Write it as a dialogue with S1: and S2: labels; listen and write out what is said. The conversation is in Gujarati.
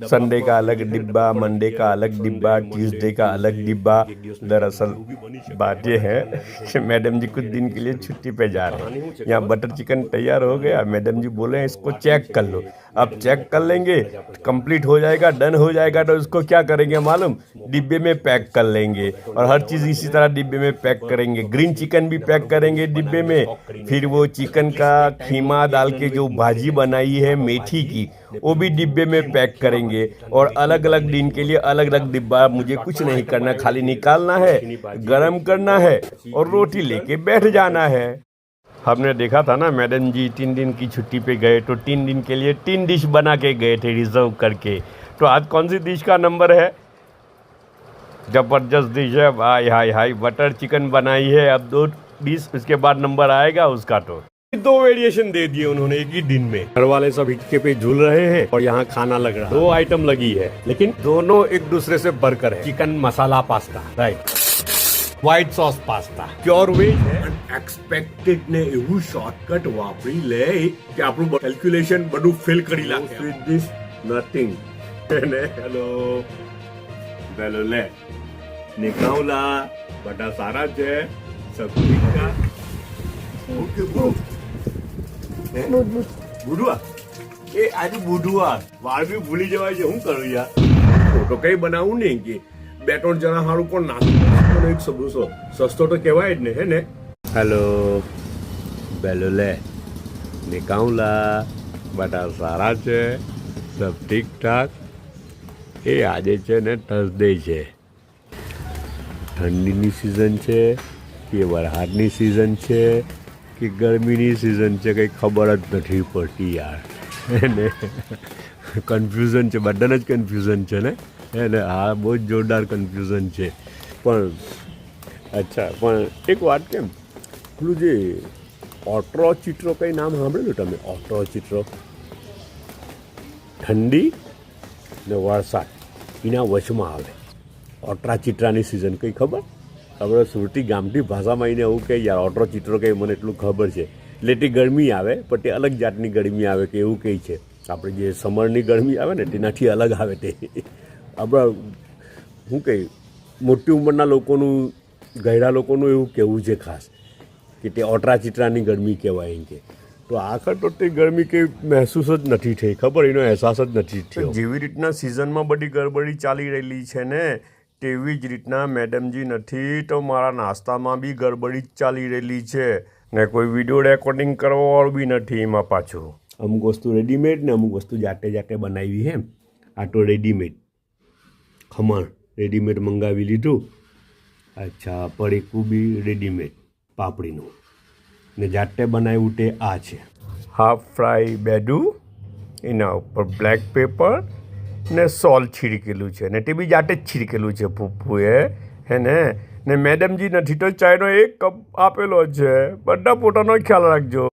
S1: संडे का अलग डिब्बा, मंडे का अलग डिब्बा, ट्यूसडे का अलग डिब्बा। दरअसल बात ये है कि मैडम जी कुछ दिन के लिए छुट्टी पे जा रहे हैं। यहाँ बटर चिकन तैयार हो गया, मैडम जी बोले हैं इसको चेक कर लो। अब चेक कर लेंगे, कंप्लीट हो जाएगा, डन हो जाएगा तो इसको क्या करेंगे मालूम, डिब्बे में पैक कर लेंगे और हर चीज़ इसी तरह डिब्बे में पैक करेंगे। ग्रीन चिकन भी पैक करेंगे डिब्बे में, फिर वो चिकन का खीमा डाल के जो भाजी बनाई है मेथी की वो भी डिब्बे में पैक करेंगे। और अलग अलग दिन के लिए अलग अलग डिब्बा, मुझे कुछ नहीं करना, खाली निकालना है, गरम करना है और रोटी लेके बैठ जाना है। हमने देखा था ना मैडम जी 3 दिन की छुट्टी पे गए तो 3 दिन के लिए 3 डिश बना के गए थे रिजर्व करके। तो आज कौन सी डिश का नंबर है? जबरदस्त डिश है भाई, हाय हाय बटर चिकन बनाई है। अब 2 डिश उसके बाद नंबर आएगा उसका। तो 2 वेरिएशन दे दिए उन्होंने एक ही दिन में। घर वाले सब हिचके पे झूल रहे हैं और यहाँ खाना लग रहा है। 2 आइटम लगी है लेकिन दोनों एक दूसरे से बढ़कर है। Chicken masala pasta, right, white sauce pasta, pure veg है। અનએક્સપેક્ટેડ ને એવું શોર્ટકટ વાપરી લે કે આપણું કેલ્ક્યુલેશન બધું ફેલ કરી નાખે. With this nothing. હેલો બેલો લે નિકાઉલા બટા સારા છે સબ્જી ઓકે બ્રો. બુડવા એ આજે બુડવા વાળ બી ભૂલી જવાય છે. શું કરું યાર, તો કઈ બનાવું નહીં કે 2-3 જણા હારું કોણ નાસ્તો એક સમોસો સસ્તો તો કહેવાય જ ને, હે ને. હેલો બેલો લે નિકાઉલા બટા સારા છે સબ ઠીક ઠાક. એ આજે છે ને થર્સડે છે, ઠંડીની સિઝન છે કે વરસાદની સિઝન છે કે ગરમીની સિઝન છે કંઈ ખબર જ નથી પડતી યાર, ને કન્ફ્યુઝન છે, બધાને જ કન્ફ્યુઝન છે ને. એટલે હા બહુ જ જોરદાર કન્ફ્યુઝન છે. પણ અચ્છા, પણ એક વાત કેમ, પેલું જે ઓટ્રો ચિત્રો કંઈ નામ સાંભળેલું તમે? ઓટ્રો ચિત્રો, ઠંડી ને વરસાદ એના વચમાં આવે ઓટ્રા ચિત્રાની સિઝન. કંઈ ખબર? આપણે સુરતી ગામઠી ભાષામાં એને એવું કહે યાર ઓટ્રો ચિત્રો કંઈ મને એટલું ખબર છે. એટલે તે ગરમી આવે પણ તે અલગ જાતની ગરમી આવે કે એવું કંઈ છે. આપણે જે સમરની ગરમી આવે ને તેનાથી અલગ આવે તે. આપણા શું કહે મોટી ઉંમરના લોકોનું, ગયડા લોકોનું એવું કહેવું છે ખાસ કે તે ઓટ્રા ચિત્રાની ગરમી કહેવાય એમ કે. તો આખર તો તે ગરમી કંઈ મહેસૂસ જ નથી થઈ, ખબર, એનો અહેસાસ જ નથી થયો. જેવી રીતના સિઝનમાં બધી ગડબડી ચાલી રહેલી છે ને તેવી જ રીતના મેડમજી નથી તો મારા નાસ્તામાં બી ગડબડી જ ચાલી રહેલી છે ને કોઈ વિડીયો રેકોર્ડિંગ કરવાવાળું બી નથી એમાં પાછું. અમુક વસ્તુ રેડીમેડ ને અમુક વસ્તુ જાતે જાતે બનાવી હે. આ તો રેડીમેડ ખમણ રેડીમેડ મંગાવી લીધું. અચ્છા, પડીકું બી રેડીમેડ પાપડીનું ને જાતે બનાવ્યું તે આ છે હાફ ફ્રાય બેડું, એના ઉપર બ્લેક પેપર ને સોલ્ટ છીડકેલું છે ને તે બી જાતે જ છીડકેલું છે ફૂફ્ફુએ, હે ને મેડમજી નથી તો ચાયનો 1 કપ આપેલો છે. બધા પોતાનો ખ્યાલ રાખજો.